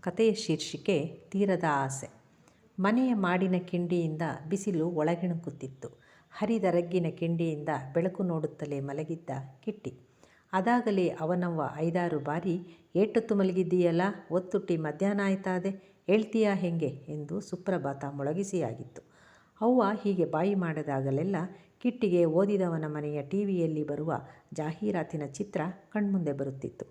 ಕಥೆಯ ಶೀರ್ಷಿಕೆ ತೀರದ ಆಸೆ. ಮನೆಯ ಮಾಡಿನ ಕಿಂಡಿಯಿಂದ ಬಿಸಿಲು ಒಳಗಿಣುಕುತ್ತಿತ್ತು. ಹರಿದ ರಗ್ಗಿನ ಕಿಂಡಿಯಿಂದ ಬೆಳಕು ನೋಡುತ್ತಲೇ ಮಲಗಿದ್ದ ಕಿಟ್ಟಿ. ಅದಾಗಲೇ ಅವನವ್ವ 5-6 ಬಾರಿ ಏಟೊತ್ತು ಮಲಗಿದ್ದೀಯಲ್ಲ, ಒತ್ತುಟ್ಟಿ ಮಧ್ಯಾಹ್ನ ಆಯ್ತಾದೆ, ಹೇಳ್ತೀಯಾ ಹೆಂಗೆ ಎಂದು ಸುಪ್ರಭಾತ ಮೊಳಗಿಸಿಯಾಗಿತ್ತು. ಅವ್ವ ಹೀಗೆ ಬಾಯಿ ಮಾಡಿದಾಗಲೆಲ್ಲ ಕಿಟ್ಟಿಗೆ ಓದಿದವನ ಮನೆಯ ಟಿವಿಯಲ್ಲಿ ಬರುವ ಜಾಹೀರಾತಿನ ಚಿತ್ರ ಕಣ್ಮುಂದೆ ಬರುತ್ತಿತ್ತು.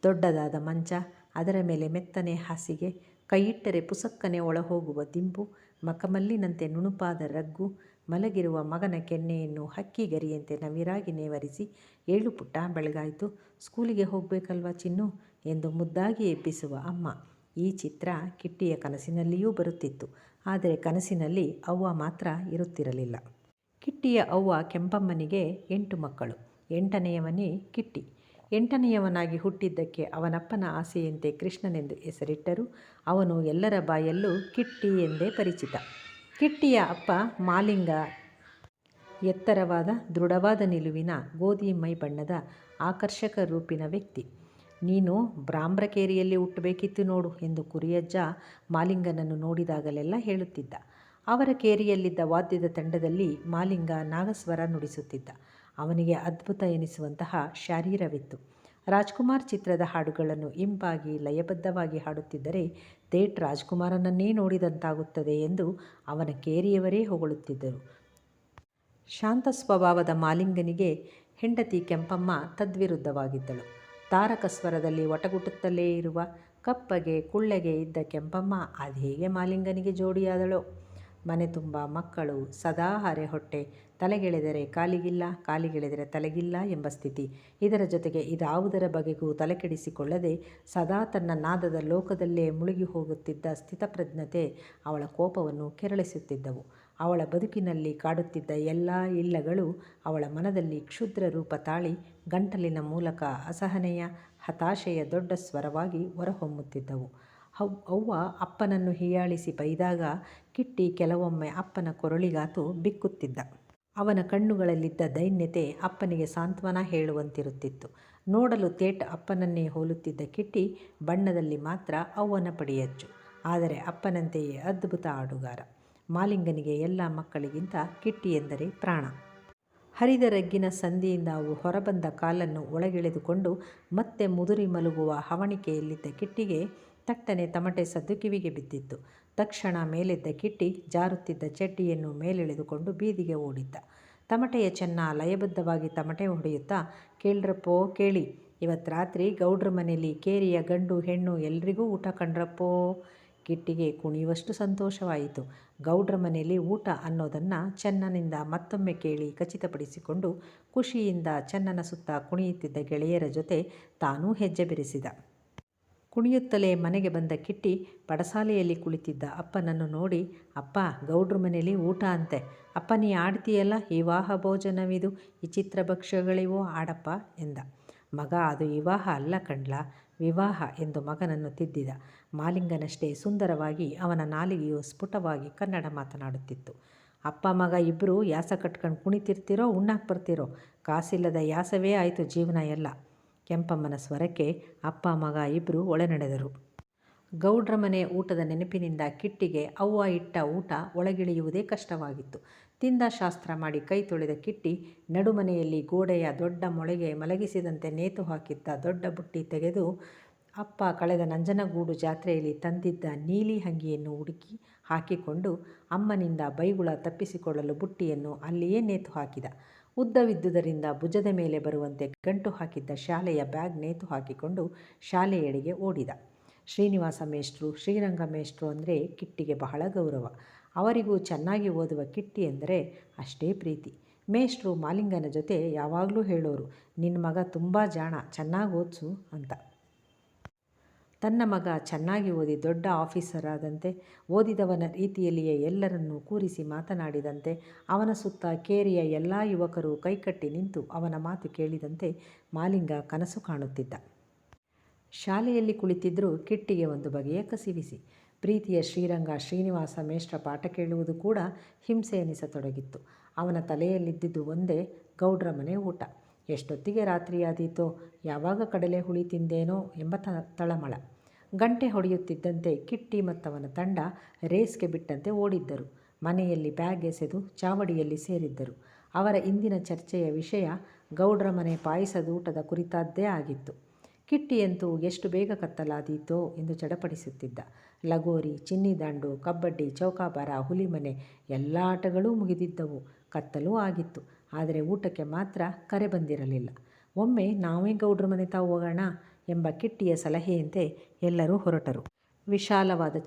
ದೊಡ್ಡದಾದ ಮಂಚ, ಅದರ ಮೇಲೆ ಮೆತ್ತನೆ ಹಾಸಿಗೆ, ಕೈಯಿಟ್ಟರೆ ಪುಸಕ್ಕನೆ ಒಳಹೋಗುವ ದಿಂಬು, ಮಖಮಲ್ಲಿನಂತೆ ನುಣುಪಾದ ರಗ್ಗು, ಮಲಗಿರುವ ಮಗನ ಕೆನ್ನೆಯನ್ನು ಹಕ್ಕಿಗರಿಯಂತೆ ನವಿರಾಗಿ ನೇವರಿಸಿ, "ಏಳು ಪುಟ್ಟ, ಬೆಳಗಾಯಿತು, ಸ್ಕೂಲಿಗೆ ಹೋಗಬೇಕಲ್ವ ಚಿನ್ನು" ಎಂದು ಮುದ್ದಾಗಿ ಎಬ್ಬಿಸುವ ಅಮ್ಮ. ಈ ಚಿತ್ರ ಕಿಟ್ಟಿಯ ಕನಸಿನಲ್ಲಿಯೂ ಬರುತ್ತಿತ್ತು. ಆದರೆ ಕನಸಿನಲ್ಲಿ ಅವ್ವ ಮಾತ್ರ ಇರುತ್ತಿರಲಿಲ್ಲ. ಕಿಟ್ಟಿಯ ಅವ್ವ ಕೆಂಪಮ್ಮನಿಗೆ 8 ಮಕ್ಕಳು. 8ನೆಯವನೇ ಕಿಟ್ಟಿ. 8ನೆಯವನಾಗಿ ಹುಟ್ಟಿದ್ದಕ್ಕೆ ಅವನಪ್ಪನ ಆಸೆಯಂತೆ ಕೃಷ್ಣನೆಂದು ಹೆಸರಿಟ್ಟರು. ಅವನು ಎಲ್ಲರ ಬಾಯಲ್ಲೂ ಕಿಟ್ಟಿ ಎಂದೇ ಪರಿಚಿತ. ಕಿಟ್ಟಿಯ ಅಪ್ಪ ಮಾಲಿಂಗ ಎತ್ತರವಾದ, ದೃಢವಾದ ನಿಲುವಿನ, ಗೋಧಿ ಮೈ ಬಣ್ಣದ, ಆಕರ್ಷಕ ರೂಪಿನ ವ್ಯಕ್ತಿ. "ನೀನು ಬ್ರಾಹ್ಮ್ರಕೇರಿಯಲ್ಲಿ ಹುಟ್ಟಬೇಕಿತ್ತು ನೋಡು" ಎಂದು ಕುರಿಯಜ್ಜ ಮಾಲಿಂಗನನ್ನು ನೋಡಿದಾಗಲೆಲ್ಲ ಹೇಳುತ್ತಿದ್ದ. ಅವರ ಕೇರಿಯಲ್ಲಿದ್ದ ವಾದ್ಯದ ತಂಡದಲ್ಲಿ ಮಾಲಿಂಗ ನಾಗಸ್ವರ ನುಡಿಸುತ್ತಿದ್ದ. ಅವನಿಗೆ ಅದ್ಭುತ ಎನಿಸುವಂತಹ ಶಾರೀರವಿತ್ತು. ರಾಜ್ಕುಮಾರ್ ಚಿತ್ರದ ಹಾಡುಗಳನ್ನು ಇಂಪಾಗಿ ಲಯಬದ್ಧವಾಗಿ ಹಾಡುತ್ತಿದ್ದರೆ ಥೇಟ್ ರಾಜ್ಕುಮಾರನನ್ನೇ ನೋಡಿದಂತಾಗುತ್ತದೆ ಎಂದು ಅವನ ಕೇರಿಯವರೇ ಹೊಗಳುತ್ತಿದ್ದರು. ಶಾಂತ ಸ್ವಭಾವದ ಮಾಲಿಂಗನಿಗೆ ಹೆಂಡತಿ ಕೆಂಪಮ್ಮ ತದ್ವಿರುದ್ಧವಾಗಿದ್ದಳು. ತಾರಕ ಸ್ವರದಲ್ಲಿ ಒಟಗುಟ್ಟುತ್ತಲೇ ಇರುವ, ಕಪ್ಪಗೆ ಕುಳ್ಳಗೆ ಇದ್ದ ಕೆಂಪಮ್ಮ ಅದೇಗೆ ಮಾಲಿಂಗನಿಗೆ ಜೋಡಿಯಾದಳೋ. ಮನೆ ತುಂಬ ಮಕ್ಕಳು, ಸದಾ ಅರೆ ಹೊಟ್ಟೆ, ತಲೆಗೆಳೆದರೆ ಕಾಲಿಗಿಲ್ಲ, ಕಾಲಿಗೆಳೆದರೆ ತಲೆಗಿಲ್ಲ ಎಂಬ ಸ್ಥಿತಿ. ಇದರ ಜೊತೆಗೆ ಇದಾವುದರ ಬಗೆಗೂ ತಲೆಕೆಡಿಸಿಕೊಳ್ಳದೆ ಸದಾ ತನ್ನ ನಾದದ ಲೋಕದಲ್ಲೇ ಮುಳುಗಿ ಹೋಗುತ್ತಿದ್ದ ಸ್ಥಿತಪ್ರಜ್ಞತೆ ಅವಳ ಕೋಪವನ್ನು ಕೆರಳಿಸುತ್ತಿದ್ದವು. ಅವಳ ಬದುಕಿನಲ್ಲಿ ಕಾಡುತ್ತಿದ್ದ ಎಲ್ಲ ಇಲ್ಲಗಳು ಅವಳ ಮನದಲ್ಲಿ ಕ್ಷುದ್ರ ರೂಪ ತಾಳಿ ಗಂಟಲಿನ ಮೂಲಕ ಅಸಹನೆಯ, ಹತಾಶೆಯ ದೊಡ್ಡ ಸ್ವರವಾಗಿ ಹೊರಹೊಮ್ಮುತ್ತಿದ್ದವು. ಅವ್ವ ಅಪ್ಪನನ್ನು ಹೀಯಾಳಿಸಿ ಬೈದಾಗ ಕಿಟ್ಟಿ ಕೆಲವೊಮ್ಮೆ ಅಪ್ಪನ ಕೊರಳಿಗಾತು ಬಿಕ್ಕುತ್ತಿದ್ದ. ಅವನ ಕಣ್ಣುಗಳಲ್ಲಿದ್ದ ದೈನ್ಯತೆ ಅಪ್ಪನಿಗೆ ಸಾಂತ್ವನ ಹೇಳುವಂತಿರುತ್ತಿತ್ತು. ನೋಡಲು ಥೇಟ್ ಅಪ್ಪನನ್ನೇ ಹೋಲುತ್ತಿದ್ದ ಕಿಟ್ಟಿ ಬಣ್ಣದಲ್ಲಿ ಮಾತ್ರ ಅವ್ವನ ಪಡಿಯಚ್ಚು. ಆದರೆ ಅಪ್ಪನಂತೆಯೇ ಅದ್ಭುತ ಆಡುಗಾರ. ಮಾಲಿಂಗನಿಗೆ ಎಲ್ಲ ಮಕ್ಕಳಿಗಿಂತ ಕಿಟ್ಟಿ ಎಂದರೆ ಪ್ರಾಣ. ಹರಿದ ರಗ್ಗಿನ ಸಂದಿಯಿಂದ ಅವು ಹೊರಬಂದ ಕಾಲನ್ನು ಒಳಗೆಳೆದುಕೊಂಡು ಮತ್ತೆ ಮುದುರಿ ಮಲಗುವ ಹವಣಿಕೆಯಲ್ಲಿದ್ದ ಕಿಟ್ಟಿಗೆ ತಟ್ಟನೆ ತಮಟೆ ಸದ್ದು ಕಿವಿಗೆ ಬಿದ್ದಿತ್ತು. ತಕ್ಷಣ ಮೇಲೆದ್ದ ಕಿಟ್ಟಿ ಜಾರುತ್ತಿದ್ದ ಚಡ್ಡಿಯನ್ನು ಮೇಲೆಳೆದುಕೊಂಡು ಬೀದಿಗೆ ಓಡಿದ್ದ. ತಮಟೆಯ ಚೆನ್ನ ಲಯಬದ್ಧವಾಗಿ ತಮಟೆ ಹೊಡೆಯುತ್ತಾ, "ಕೇಳ್ರಪ್ಪೋ ಕೇಳಿ, ಇವತ್ತು ರಾತ್ರಿ ಗೌಡ್ರ ಮನೇಲಿ ಕೇರಿಯ ಗಂಡು ಹೆಣ್ಣು ಎಲ್ರಿಗೂ ಊಟ ಕಣ್ರಪ್ಪೋ." ಕಿಟ್ಟಿಗೆ ಕುಣಿಯುವಷ್ಟು ಸಂತೋಷವಾಯಿತು. ಗೌಡ್ರ ಮನೇಲಿ ಊಟ ಅನ್ನೋದನ್ನು ಚೆನ್ನನಿಂದ ಮತ್ತೊಮ್ಮೆ ಕೇಳಿ ಖಚಿತಪಡಿಸಿಕೊಂಡು ಖುಷಿಯಿಂದ ಚೆನ್ನನ ಸುತ್ತ ಕುಣಿಯುತ್ತಿದ್ದ ಗೆಳೆಯರ ಜೊತೆ ತಾನೂ ಹೆಜ್ಜೆ ಬೆರೆಸಿದ. ಕುಣಿಯುತ್ತಲೇ ಮನೆಗೆ ಬಂದ ಕಿಟ್ಟಿ ಪಡಸಾಲೆಯಲ್ಲಿ ಕುಳಿತಿದ್ದ ಅಪ್ಪನನ್ನು ನೋಡಿ, "ಅಪ್ಪ, ಗೌಡ್ರ ಮನೇಲಿ ಊಟ ಅಂತೆ. ಅಪ್ಪ, ನೀ ಆಡ್ತೀಯಲ್ಲ, ವಿವಾಹ ಭೋಜನವಿದು, ವಿಚಿತ್ರ ಭಕ್ಷ್ಯಗಳಿವೋ, ಆಡಪ್ಪ" ಎಂದ. ಮಗ, "ಅದು ವಿವಾಹ ಅಲ್ಲ ಕಣ್ಲ, ವಿವಾಹ" ಎಂದು ಮಗನನ್ನು ತಿದ್ದಿದ. ಮಾಲಿಂಗನಷ್ಟೇ ಸುಂದರವಾಗಿ ಅವನ ನಾಲಿಗೆಯು ಸ್ಫುಟವಾಗಿ ಕನ್ನಡ ಮಾತನಾಡುತ್ತಿತ್ತು. "ಅಪ್ಪ ಮಗ ಇಬ್ಬರು ಯಾಸ ಕಟ್ಕೊಂಡು ಕುಣಿತಿರ್ತೀರೋ, ಉಣ್ಣಾಕ್ ಬರ್ತಿರೋ, ಕಾಸಿಲ್ಲದ ಯಾಸವೇ ಆಯಿತು ಜೀವನ ಎಲ್ಲ." ಕೆಂಪಮ್ಮನ ಸ್ವರಕ್ಕೆ ಅಪ್ಪ ಮಗ ಇಬ್ಬರು ಒಳನಡೆದರು. ಗೌಡ್ರ ಮನೆ ಊಟದ ನೆನಪಿನಿಂದ ಕಿಟ್ಟಿಗೆ ಅವ್ವ ಇಟ್ಟ ಊಟ ಒಳಗಿಳಿಯುವುದೇ ಕಷ್ಟವಾಗಿತ್ತು. ತಿಂದ ಶಾಸ್ತ್ರ ಮಾಡಿ ಕೈ ತೊಳೆದ ಕಿಟ್ಟಿ ನಡುಮನೆಯಲ್ಲಿ ಗೋಡೆಯ ದೊಡ್ಡ ಮೊಳೆಗೆ ಮಲಗಿಸಿದಂತೆ ನೇತು ಹಾಕಿದ್ದ ದೊಡ್ಡ ಬುಟ್ಟಿ ತೆಗೆದು ಅಪ್ಪ ಕಳೆದ ನಂಜನಗೂಡು ಜಾತ್ರೆಯಲ್ಲಿ ತಂದಿದ್ದ ನೀಲಿ ಅಂಗಿಯನ್ನು ಹುಡುಕಿ ಹಾಕಿಕೊಂಡು ಅಮ್ಮನಿಂದ ಬೈಗುಳ ತಪ್ಪಿಸಿಕೊಳ್ಳಲು ಬುಟ್ಟಿಯನ್ನು ಅಲ್ಲಿಯೇ ನೇತು ಹಾಕಿದ. ಉದ್ದವಿದ್ದುದರಿಂದ ಭುಜದ ಮೇಲೆ ಬರುವಂತೆ ಗಂಟು ಹಾಕಿದ್ದ ಶಾಲೆಯ ಬ್ಯಾಗ್ ನೇತು ಹಾಕಿಕೊಂಡು ಶಾಲೆಯೆಡೆಗೆ ಓಡಿದ. ಶ್ರೀನಿವಾಸ ಮೇಷ್ಟ್ರು, ಶ್ರೀರಂಗ ಮೇಷ್ಟ್ರು ಅಂದರೆ ಕಿಟ್ಟಿಗೆ ಬಹಳ ಗೌರವ. ಅವರಿಗೂ ಚೆನ್ನಾಗಿ ಓದುವ ಕಿಟ್ಟಿ ಎಂದರೆ ಅಷ್ಟೇ ಪ್ರೀತಿ. ಮೇಷ್ಟ್ರು ಮಾಲಿಂಗನ ಜೊತೆ ಯಾವಾಗಲೂ ಹೇಳೋರು, "ನಿನ್ನ ಮಗ ತುಂಬ ಜಾಣ, ಚೆನ್ನಾಗಿ ಓದಿಸು" ಅಂತ. ತನ್ನ ಮಗ ಚೆನ್ನಾಗಿ ಓದಿ ದೊಡ್ಡ ಆಫೀಸರ್ ಆದಂತೆ, ಓದಿದವನ ರೀತಿಯಲ್ಲಿಯೇ ಎಲ್ಲರನ್ನೂ ಕೂರಿಸಿ ಮಾತನಾಡಿದಂತೆ, ಅವನ ಸುತ್ತ ಕೇರಿಯ ಎಲ್ಲ ಯುವಕರು ಕೈಕಟ್ಟಿ ನಿಂತು ಅವನ ಮಾತು ಕೇಳಿದಂತೆ ಮಾಲಿಂಗ ಕನಸು ಕಾಣುತ್ತಿದ್ದ. ಶಾಲೆಯಲ್ಲಿ ಕುಳಿತಿದ್ದರೂ ಕಿಟ್ಟಿಗೆ ಒಂದು ಬಗೆಯ ಕಸಿವಿಸಿ. ಪ್ರೀತಿಯ ಶ್ರೀರಂಗ, ಶ್ರೀನಿವಾಸ ಮೇಷ್ಟ್ರ ಪಾಠ ಕೇಳುವುದು ಕೂಡ ಹಿಂಸೆ ಎನಿಸತೊಡಗಿತ್ತು. ಅವನ ತಲೆಯಲ್ಲಿದ್ದುದು ಒಂದೇ, ಗೌಡ್ರ ಮನೆ ಊಟ. ಎಷ್ಟೊತ್ತಿಗೆ ರಾತ್ರಿಯಾದೀತೋ, ಯಾವಾಗ ಕಡಲೆ ಹುಳಿ ತಿಂದೇನೋ ಎಂಬ ತಳಮಳ. ಗಂಟೆ ಹೊಡೆಯುತ್ತಿದ್ದಂತೆ ಕಿಟ್ಟಿ ಮತ್ತವನ ತಂಡ ರೇಸ್ಗೆ ಬಿಟ್ಟಂತೆ ಓಡಿದ್ದರು. ಮನೆಯಲ್ಲಿ ಬ್ಯಾಗ್ ಎಸೆದು ಚಾವಡಿಯಲ್ಲಿ ಸೇರಿದ್ದರು. ಅವರ ಇಂದಿನ ಚರ್ಚೆಯ ವಿಷಯ ಗೌಡ್ರ ಮನೆ ಪಾಯಸದೂಟದ ಕುರಿತಾದ್ದೇ ಆಗಿತ್ತು. ಕಿಟ್ಟಿಯಂತೂ ಎಷ್ಟು ಬೇಗ ಕತ್ತಲಾದೀತೋ ಎಂದು ಚಡಪಡಿಸುತ್ತಿದ್ದ. ಲಗೋರಿ, ಚಿನ್ನಿದಾಂಡು, ಕಬಡ್ಡಿ, ಚೌಕಾಬಾರ, ಹುಲಿಮನೆ ಎಲ್ಲ ಆಟಗಳೂ ಮುಗಿದಿದ್ದವು. ಕತ್ತಲೂ ಆಗಿತ್ತು. ಆದರೆ ಊಟಕ್ಕೆ ಮಾತ್ರ ಕರೆ ಬಂದಿರಲಿಲ್ಲ. ಒಮ್ಮೆ ನಾವೇ ಗೌಡ್ರ ಮನೆ ತಾವು ಹೋಗೋಣ ಎಂಬ ಕಿಟ್ಟಿಯ ಸಲಹೆಯಂತೆ ಎಲ್ಲರೂ ಹೊರಟರು. ವಿಶಾಲವಾದ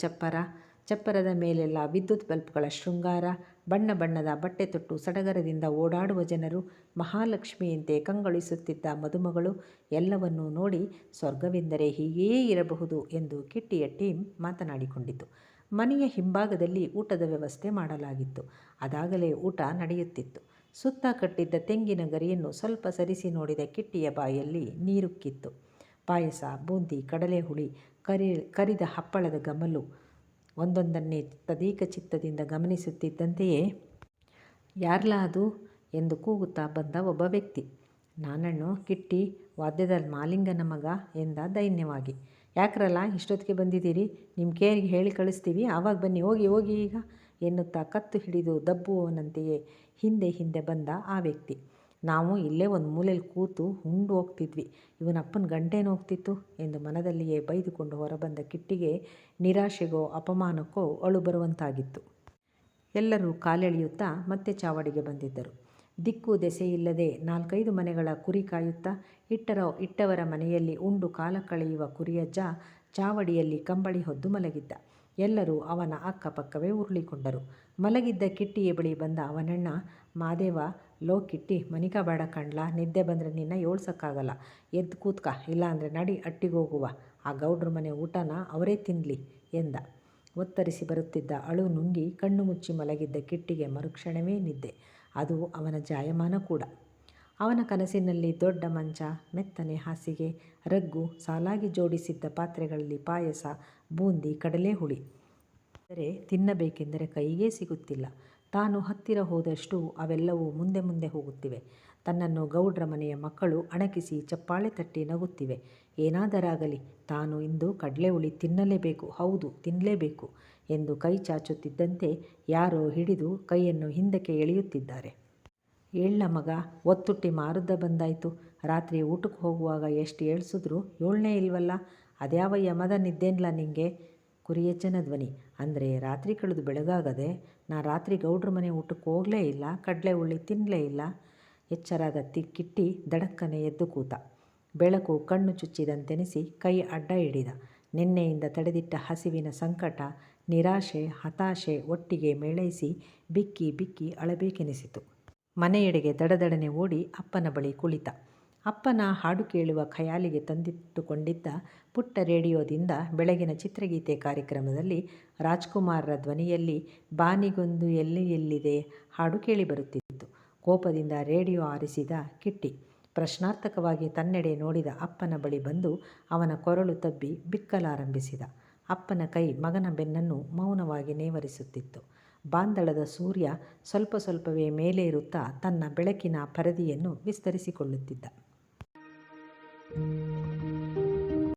ಚಪ್ಪರದ ಮೇಲೆಲ್ಲ ವಿದ್ಯುತ್ ಬಲ್ಬ್ಗಳ ಶೃಂಗಾರ, ಬಣ್ಣ ಬಣ್ಣದ ಬಟ್ಟೆ ತೊಟ್ಟು ಸಡಗರದಿಂದ ಓಡಾಡುವ ಜನರು, ಮಹಾಲಕ್ಷ್ಮಿಯಂತೆ ಕಂಗೊಳಿಸುತ್ತಿದ್ದ ಮದುಮಗಳು ಎಲ್ಲವನ್ನೂ ನೋಡಿ ಸ್ವರ್ಗವೆಂದರೆ ಹೀಗೇ ಇರಬಹುದು ಎಂದು ಕಿಟ್ಟಿಯ ಟೀಮ್ ಮಾತನಾಡಿಕೊಂಡಿತು. ಮನೆಯ ಹಿಂಭಾಗದಲ್ಲಿ ಊಟದ ವ್ಯವಸ್ಥೆ ಮಾಡಲಾಗಿತ್ತು. ಅದಾಗಲೇ ಊಟ ನಡೆಯುತ್ತಿತ್ತು. ಸುತ್ತ ಕಟ್ಟಿದ್ದ ತೆಂಗಿನ ಗರಿಯನ್ನು ಸ್ವಲ್ಪ ಸರಿಸಿ ನೋಡಿದ ಕಿಟ್ಟಿಯ ಬಾಯಲ್ಲಿ ನೀರುಕ್ಕಿತ್ತು. ಪಾಯಸ, ಬೂಂದಿ, ಕಡಲೆ ಹುಳಿ, ಕರಿದ ಹಪ್ಪಳದ ಗಮಲು ಒಂದೊಂದನ್ನೇ ತದೇಕ ಚಿತ್ತದಿಂದ ಗಮನಿಸುತ್ತಿದ್ದಂತೆಯೇ ಯಾರ್ಲಾ ಅದು ಎಂದು ಕೂಗುತ್ತಾ ಬಂದ ಒಬ್ಬ ವ್ಯಕ್ತಿ. ನಾನಣ್ಣು, ಕಿಟ್ಟಿ, ವಾದ್ಯದ ಮಾಲಿಂಗನ ಮಗ ಎಂದ ದೈನ್ಯವಾಗಿ. ಯಾಕ್ರಲ್ಲ ಇಷ್ಟೊತ್ತಿಗೆ ಬಂದಿದ್ದೀರಿ? ನಿಮ್ಮ ಕೇರಿಗೆ ಹೇಳಿ ಕಳಿಸ್ತೀವಿ, ಆವಾಗ ಬನ್ನಿ, ಹೋಗಿ ಹೋಗಿ ಈಗ ಎನ್ನುತ್ತಾ ಕತ್ತು ಹಿಡಿದು ದಬ್ಬುವವನಂತೆಯೇ ಹಿಂದೆ ಹಿಂದೆ ಬಂದ ಆ ವ್ಯಕ್ತಿ. ನಾವು ಇಲ್ಲೇ ಒಂದು ಮೂಲೆಯಲ್ಲಿ ಕೂತು ಉಂಡು ಹೋಗ್ತಿದ್ವಿ, ಇವನಪ್ಪನ ಗಂಟೇನು ಹೋಗ್ತಿತ್ತು ಎಂದು ಮನದಲ್ಲಿಯೇ ಬೈದುಕೊಂಡು ಹೊರಬಂದ ಕಿಟ್ಟಿಗೆ ನಿರಾಶೆಗೋ ಅಪಮಾನಕ್ಕೋ ಅಳು ಬರುವಂತಾಗಿತ್ತು. ಎಲ್ಲರೂ ಕಾಲೆಳೆಯುತ್ತಾ ಮತ್ತೆ ಚಾವಡಿಗೆ ಬಂದಿದ್ದರು. ದಿಕ್ಕು ದೆಸೆಯಿಲ್ಲದೆ 4-5 ಮನೆಗಳ ಕುರಿ ಕಾಯುತ್ತಾ ಇಟ್ಟವರ ಮನೆಯಲ್ಲಿ ಉಂಡು ಕಾಲ ಕಳೆಯುವ ಕುರಿಯಜ್ಜ ಚಾವಡಿಯಲ್ಲಿ ಕಂಬಳಿ ಹೊದ್ದು ಮಲಗಿದ್ದ. ಎಲ್ಲರೂ ಅವನ ಅಕ್ಕಪಕ್ಕವೇ ಉರುಳಿಕೊಂಡರು. ಮಲಗಿದ್ದ ಕಿಟ್ಟಿಯ ಬಳಿ ಬಂದ ಅವನಣ್ಣ, ಮಾದೇವ, ಲೋ ಕಿಟ್ಟಿ, ಮನಿಕ ಬೇಡ ಕಣ್ಲಾ, ನಿದ್ದೆ ಬಂದರೆ ನಿನ್ನ ಏಳ್ಸೋಕ್ಕಾಗಲ್ಲ, ಎದ್ದು ಕೂತ್ಕ, ಇಲ್ಲಾಂದರೆ ನಡಿ ಅಟ್ಟಿಗೋಗುವ, ಆ ಗೌಡ್ರ ಮನೆ ಊಟನ ಅವರೇ ತಿನ್ನಲಿ ಎಂದ. ಒತ್ತರಿಸಿ ಬರುತ್ತಿದ್ದ ಅಳು ನುಂಗಿ ಕಣ್ಣು ಮುಚ್ಚಿ ಮಲಗಿದ್ದ ಕಿಟ್ಟಿಗೆ ಮರುಕ್ಷಣವೇ ನಿದ್ದೆ. ಅದು ಅವನ ಜಾಯಮಾನ ಕೂಡ. ಅವನ ಕನಸಿನಲ್ಲಿ ದೊಡ್ಡ ಮಂಚ, ಮೆತ್ತನೆ ಹಾಸಿಗೆ, ರಗ್ಗು, ಸಾಲಾಗಿ ಜೋಡಿಸಿದ್ದ ಪಾತ್ರೆಗಳಲ್ಲಿ ಪಾಯಸ, ಬೂಂದಿ, ಕಡಲೆ ಹುಳಿ. ಆದರೆ ತಿನ್ನಬೇಕೆಂದರೆ ಕೈಗೇ ಸಿಗುತ್ತಿಲ್ಲ. ತಾನು ಹತ್ತಿರ ಹೋದಷ್ಟು ಅವೆಲ್ಲವೂ ಮುಂದೆ ಮುಂದೆ ಹೋಗುತ್ತಿವೆ. ತನ್ನನ್ನು ಗೌಡ್ರ ಮನೆಯ ಮಕ್ಕಳು ಅಣಕಿಸಿ ಚಪ್ಪಾಳೆ ತಟ್ಟಿ ನಗುತ್ತಿವೆ. ಏನಾದರಾಗಲಿ, ತಾನು ಇಂದು ಕಡಲೆ ಹುಳಿ ತಿನ್ನಲೇಬೇಕು, ಹೌದು ತಿನ್ನಲೇಬೇಕು ಎಂದು ಕೈ ಚಾಚುತ್ತಿದ್ದಂತೆ ಯಾರೋ ಹಿಡಿದು ಕೈಯನ್ನು ಹಿಂದಕ್ಕೆ ಎಳೆಯುತ್ತಿದ್ದಾರೆ. ಏಳ್ಲ ಮಗ, ಒತ್ತುಟ್ಟಿ ಮಾರುದ್ದ ಬಂದಾಯಿತು. ರಾತ್ರಿ ಊಟಕ್ಕೆ ಹೋಗುವಾಗ ಎಷ್ಟು ಏಳ್ಸಿದ್ರು ಏಳನೇ ಇಲ್ವಲ್ಲ, ಅದ್ಯಾವ ಯಮದ ನಿದ್ದೇನ್ಲ ನಿಂಗೆ? ಕುರಿಯಜ್ಜನ ಧ್ವನಿ. ಅಂದರೆ ರಾತ್ರಿ ಕಳೆದು ಬೆಳಗಾಗದೆ ನಾ ರಾತ್ರಿ ಗೌಡ್ರ ಮನೆ ಊಟಕ್ಕೆ ಹೋಗಲೇ ಇಲ್ಲ, ಕಡಲೆ ಹುಳಿ ತಿನ್ನಲೇ ಇಲ್ಲ. ಎಚ್ಚರಾದ ಕಿಟ್ಟಿ ದಡಕ್ಕನೆ ಎದ್ದು ಕೂತ. ಬೆಳಕು ಕಣ್ಣು ಚುಚ್ಚಿದಂತೆನಿಸಿ ಕೈ ಅಡ್ಡ ಹಿಡಿದ. ನಿನ್ನೆಯಿಂದ ತಡೆದಿಟ್ಟ ಹಸಿವಿನ ಸಂಕಟ, ನಿರಾಶೆ, ಹತಾಶೆ ಒಟ್ಟಿಗೆ ಮೇಳೈಸಿ ಬಿಕ್ಕಿ ಬಿಕ್ಕಿ ಅಳಬೇಕೆನಿಸಿತು. ಮನೆಯೆಡೆಗೆ ದಡದಡನೆ ಓಡಿ ಅಪ್ಪನ ಬಳಿ ಕುಳಿತ. ಅಪ್ಪನ ಹಾಡು ಕೇಳುವ ಖಯಾಲಿಗೆ ತಂದಿಟ್ಟುಕೊಂಡಿದ್ದ ಪುಟ್ಟ ರೇಡಿಯೋದಿಂದ ಬೆಳಗಿನ ಚಿತ್ರಗೀತೆ ಕಾರ್ಯಕ್ರಮದಲ್ಲಿ ರಾಜ್ಕುಮಾರ್ರ ಧ್ವನಿಯಲ್ಲಿ ಬಾನಿಗೊಂದು ಎಲ್ಲಿದೆ ಹಾಡು ಕೇಳಿಬರುತ್ತಿತ್ತು. ಕೋಪದಿಂದ ರೇಡಿಯೋ ಆರಿಸಿದ ಕಿಟ್ಟಿ ಪ್ರಶ್ನಾರ್ಥಕವಾಗಿ ತನ್ನೆಡೆ ನೋಡಿದ ಅಪ್ಪನ ಬಳಿ ಬಂದು ಅವನ ಕೊರಳು ತಬ್ಬಿ ಬಿಕ್ಕಲಾರಂಭಿಸಿದ. ಅಪ್ಪನ ಕೈ ಮಗನ ಬೆನ್ನನ್ನು ಮೌನವಾಗಿ ನೇವರಿಸುತ್ತಿತ್ತು. ಬಾಂದಳದ ಸೂರ್ಯ ಸ್ವಲ್ಪ ಸ್ವಲ್ಪವೇ ಮೇಲೇರುತ್ತಾ ತನ್ನ ಬೆಳಕಿನ ಪರದಿಯನ್ನು ವಿಸ್ತರಿಸಿಕೊಳ್ಳುತ್ತಿದ್ದ.